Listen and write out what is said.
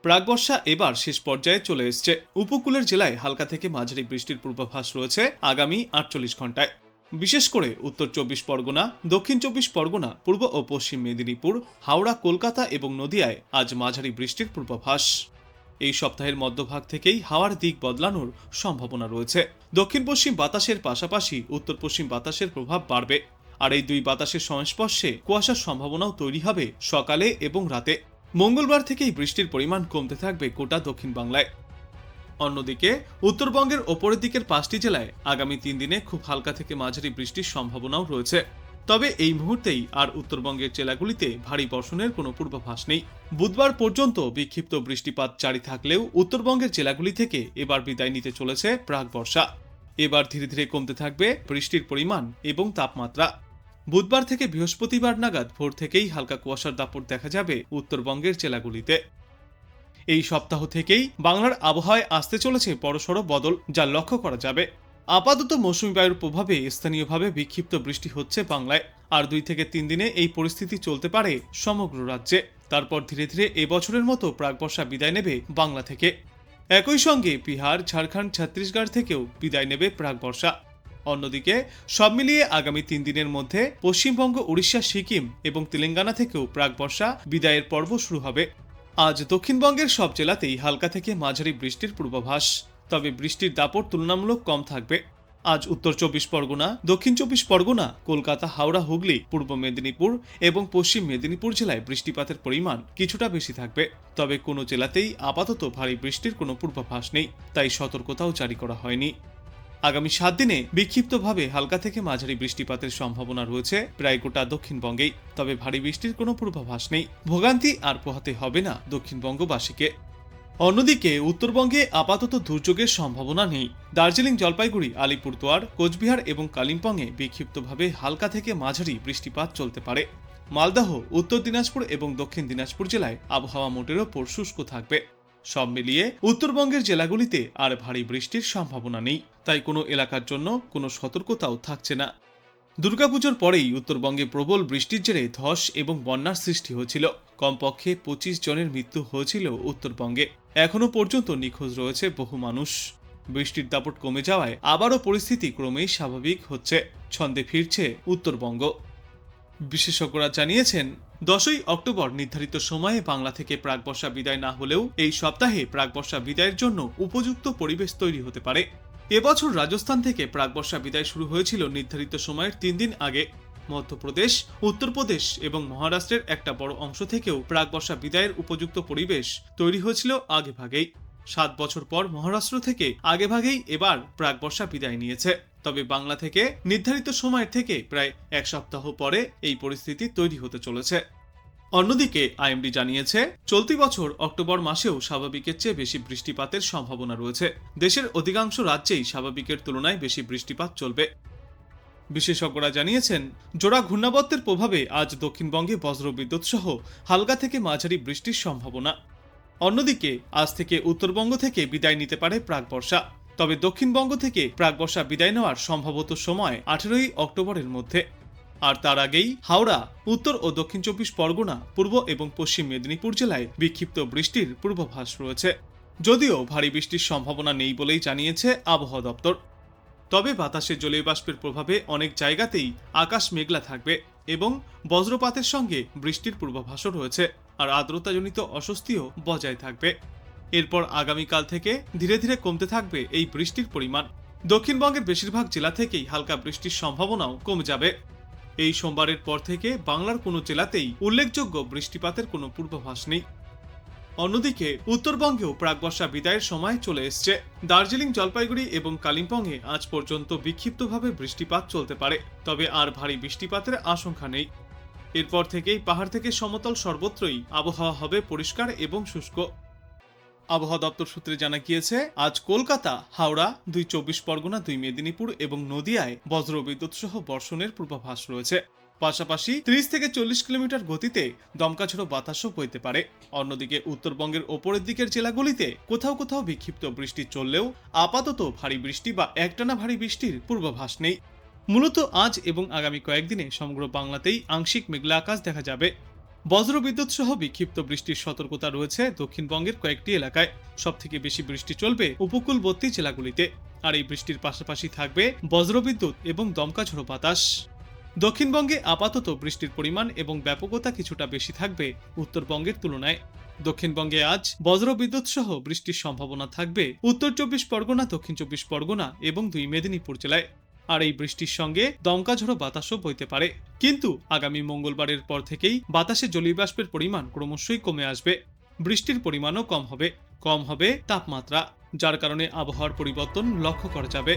প্রাকবর্ষা এবার শেষ পর্যায়ে চলে এসছে। উপকূলের জেলায় হালকা থেকে মাঝারি বৃষ্টির পূর্বাভাস রয়েছে আগামী 48 ঘন্টায়। বিশেষ করে উত্তর 24 পরগনা, দক্ষিণ 24 পরগনা, পূর্ব ও পশ্চিম মেদিনীপুর, হাওড়া, কলকাতা এবং নদিয়ায় আজ মাঝারি বৃষ্টির পূর্বাভাস। এই সপ্তাহের মধ্যভাগ থেকেই হাওয়ার দিক বদলানোর সম্ভাবনা রয়েছে। দক্ষিণ পশ্চিম বাতাসের পাশাপাশি উত্তর পশ্চিম বাতাসের প্রভাব বাড়বে, আর এই দুই বাতাসের সংস্পর্শে কুয়াশার সম্ভাবনাও তৈরি হবে সকালে এবং রাতে। মঙ্গলবার থেকেই বৃষ্টির পরিমাণ কমতে থাকবে গোটা দক্ষিণ বাংলায়। অন্যদিকে উত্তরবঙ্গের ওপরের দিকের 5টি জেলায় আগামী 3 দিনে খুব হালকা থেকে মাঝারি বৃষ্টির সম্ভাবনাও রয়েছে। তবে এই মুহূর্তেই আর উত্তরবঙ্গের জেলাগুলিতে ভারী বর্ষণের কোনো পূর্বাভাস নেই। বুধবার পর্যন্ত বিক্ষিপ্ত বৃষ্টিপাত জারি থাকলেও উত্তরবঙ্গের জেলাগুলি থেকে এবার বিদায় নিতে চলেছে প্রাক বর্ষা। এবার ধীরে ধীরে কমতে থাকবে বৃষ্টির পরিমাণ এবং তাপমাত্রা। বুধবার থেকে বৃহস্পতিবার নাগাদ ভোর থেকেই হালকা কুয়াশার দাপট দেখা যাবে উত্তরবঙ্গের জেলাগুলিতে। এই সপ্তাহ থেকেই বাংলার আবহাওয়ায় আসতে চলেছে বড়সড় বদল, যা লক্ষ্য করা যাবে। আপাতত মৌসুমী বায়ুর প্রভাবে স্থানীয়ভাবে বিক্ষিপ্ত বৃষ্টি হচ্ছে বাংলায়, আর 2 থেকে 3 দিনে এই পরিস্থিতি চলতে পারে সমগ্র রাজ্যে। তারপর ধীরে ধীরে এবছরের মতো প্রাকবর্ষা বিদায় নেবে বাংলা থেকে। একই সঙ্গে বিহার, ঝাড়খণ্ড, ছত্তিশগড় থেকেও বিদায় নেবে প্রাকবর্ষা। অন্যদিকে সব মিলিয়ে আগামী 3 দিনের মধ্যে পশ্চিমবঙ্গ, উড়িষ্যা, সিকিম এবং তেলেঙ্গানা থেকেও প্রাকবর্ষা বিদায়ের পর্ব শুরু হবে। আজ দক্ষিণবঙ্গের সব জেলাতেই হালকা থেকে মাঝারি বৃষ্টির পূর্বাভাস, তবে বৃষ্টির দাপট তুলনামূলক কম থাকবে। আজ উত্তর 24 পরগনা, দক্ষিণ 24 পরগনা, কলকাতা, হাওড়া, হুগলি, পূর্ব মেদিনীপুর এবং পশ্চিম মেদিনীপুর জেলায় বৃষ্টিপাতের পরিমাণ কিছুটা বেশি থাকবে। তবে কোনো জেলাতেই আপাতত ভারী বৃষ্টির কোনো পূর্বাভাস নেই, তাই সতর্কতাও জারি করা হয়নি। আগামী 7 দিনে বিক্ষিপ্তভাবে হালকা থেকে মাঝারি বৃষ্টিপাতের সম্ভাবনা রয়েছে প্রায় গোটা দক্ষিণবঙ্গেই। তবে ভারী বৃষ্টির কোনো পূর্বাভাস নেই। ভোগান্তি আর পোহাতে হবে না দক্ষিণবঙ্গবাসীকে। অন্যদিকে উত্তরবঙ্গে আপাতত দুর্যোগের সম্ভাবনা নেই। দার্জিলিং, জলপাইগুড়ি, আলিপুরদুয়ার, কোচবিহার এবং কালিম্পংয়ে বিক্ষিপ্তভাবে হালকা থেকে মাঝারি বৃষ্টিপাত চলতে পারে। মালদহ, উত্তর দিনাজপুর এবং দক্ষিণ দিনাজপুর জেলায় আবহাওয়া মোটের ওপর শুষ্ক থাকবে। সব মিলিয়ে উত্তরবঙ্গের জেলাগুলিতে আর ভারী বৃষ্টির সম্ভাবনা নেই, তাই কোনো এলাকার জন্য কোনো সতর্কতাও থাকছে না। দুর্গাপুজোর পরেই উত্তরবঙ্গে প্রবল বৃষ্টির জেরে ধস এবং বন্যার সৃষ্টি হয়েছিল। কমপক্ষে 25 জনের মৃত্যু হয়েছিল উত্তরবঙ্গে। এখনো পর্যন্ত নিখোঁজ রয়েছে বহু মানুষ। বৃষ্টির দাপট কমে যাওয়ায় আবারও পরিস্থিতি ক্রমেই স্বাভাবিক হচ্ছে, ছন্দে ফিরছে উত্তরবঙ্গ। বিশেষজ্ঞরা জানিয়েছেন, 10ই অক্টোবর নির্ধারিত সময়ে বাংলা থেকে প্রাকবর্ষা বিদায় না হলেও এই সপ্তাহে প্রাকবর্ষা বিদায়ের জন্য উপযুক্ত পরিবেশ তৈরি হতে পারে। এবছর রাজস্থান থেকে প্রাকবর্ষা বিদায় শুরু হয়েছিল নির্ধারিত সময়ের 3 দিন আগে। মধ্যপ্রদেশ, উত্তরপ্রদেশ এবং মহারাষ্ট্রের একটা বড় অংশ থেকেও প্রাকবর্ষা বিদায়ের উপযুক্ত পরিবেশ তৈরি হয়েছিল আগেভাগেই। 7 বছর পর মহারাষ্ট্র থেকে আগেভাগেই এবার প্রাকবর্ষা বিদায় নিয়েছে। তবে বাংলা থেকে নির্ধারিত সময়ের থেকে প্রায় 1 সপ্তাহ পরে এই পরিস্থিতি তৈরি হতে চলেছে। অন্যদিকে আইএমডি জানিয়েছে, চলতি বছর অক্টোবর মাসেও স্বাভাবিকের চেয়ে বেশি বৃষ্টিপাতের সম্ভাবনা রয়েছে। দেশের অধিকাংশ রাজ্যেই স্বাভাবিকের তুলনায় বেশি বৃষ্টিপাত চলবে। বিশেষজ্ঞরা জানিয়েছেন, জোড়া ঘূর্ণাবর্তের প্রভাবে আজ দক্ষিণবঙ্গে বজ্রবিদ্যুৎ সহ হালকা থেকে মাঝারি বৃষ্টির সম্ভাবনা। অন্যদিকে আজ থেকে উত্তরবঙ্গ থেকে বিদায় নিতে পারে প্রাকবর্ষা। তবে দক্ষিণবঙ্গ থেকে প্রাকবর্ষা বিদায় নেওয়ার সম্ভবত সময় 18ই অক্টোবরের মধ্যে। আর তার আগেই হাওড়া, উত্তর ও দক্ষিণ 24 পরগনা, পূর্ব এবং পশ্চিম মেদিনীপুর জেলায় বিক্ষিপ্ত বৃষ্টির পূর্বাভাস রয়েছে। যদিও ভারী বৃষ্টির সম্ভাবনা নেই বলেই জানিয়েছে আবহাওয়া দপ্তর। তবে বাতাসে জলীয় বাষ্পের প্রভাবে অনেক জায়গাতেই আকাশ মেঘলা থাকবে এবং বজ্রপাতের সঙ্গে বৃষ্টির পূর্বাভাসও রয়েছে, আর আর্দ্রতাজনিত অস্বস্তিও বজায় থাকবে। এরপর আগামীকাল থেকে ধীরে ধীরে কমতে থাকবে এই বৃষ্টির পরিমাণ। দক্ষিণবঙ্গের বেশিরভাগ জেলা থেকেই হালকা বৃষ্টির সম্ভাবনাও কমে যাবে। এই সোমবারের পর থেকে বাংলার কোনো জেলাতেই উল্লেখযোগ্য বৃষ্টিপাতের কোনো পূর্বাভাস নেই। অন্যদিকে উত্তরবঙ্গেও প্রাকবর্ষা বিদায়ের সময় চলে এসছে। দার্জিলিং, জলপাইগুড়ি এবং কালিম্পংয়ে আজ পর্যন্ত বিক্ষিপ্তভাবে বৃষ্টিপাত চলতে পারে, তবে আর ভারী বৃষ্টিপাতের আশঙ্কা নেই। এরপর থেকেই পাহাড় থেকে সমতল সর্বত্রই আবহাওয়া হবে পরিষ্কার এবং শুষ্ক। আবহাওয়া দপ্তর সূত্রে জানা গিয়েছে, আজ কলকাতা, হাওড়া, 2 24 পরগনা, 2 মেদিনীপুর এবং নদিয়ায় বজ্রবিদ্যুৎ সহ বর্ষণের পূর্বাভাস রয়েছে। পাশাপাশি 30 থেকে 40 কিলোমিটার গতিতে দমকাঝড়ো বাতাসও বইতে পারে। অন্যদিকে উত্তরবঙ্গের ওপরের দিকের জেলাগুলিতে কোথাও কোথাও বিক্ষিপ্ত বৃষ্টি চললেও আপাতত ভারী বৃষ্টি বা একটানা ভারী বৃষ্টির পূর্বাভাস নেই। মূলত আজ এবং আগামী কয়েকদিনে সমগ্র বাংলাতেই আংশিক মেঘলা আকাশ দেখা যাবে। বজ্রবিদ্যুৎ সহ বিক্ষিপ্ত বৃষ্টির সতর্কতা রয়েছে দক্ষিণবঙ্গের কয়েকটি এলাকায়। সবথেকে বেশি বৃষ্টি চলবে উপকূলবর্তী জেলাগুলিতে, আর এই বৃষ্টির পাশাপাশি থাকবে বজ্রবিদ্যুৎ এবং দমকা ঝোড়ো বাতাস। দক্ষিণবঙ্গে আপাতত বৃষ্টির পরিমাণ এবং ব্যাপকতা কিছুটা বেশি থাকবে উত্তরবঙ্গের তুলনায়। দক্ষিণবঙ্গে আজ বজ্রবিদ্যুৎ সহ বৃষ্টির সম্ভাবনা থাকবে উত্তর 24 পরগনা, দক্ষিণ 24 পরগনা এবং 2 মেদিনীপুর জেলায়। আর এই বৃষ্টির সঙ্গে দমকা ঝোড়ো বাতাসও বইতে পারে। কিন্তু আগামী মঙ্গলবারের পর থেকেই বাতাসে জলীয়বাষ্পের পরিমাণ ক্রমশই কমে আসবে। বৃষ্টির পরিমাণও কম হবে তাপমাত্রা, যার কারণে আবহাওয়ার পরিবর্তন লক্ষ্য করা যাবে।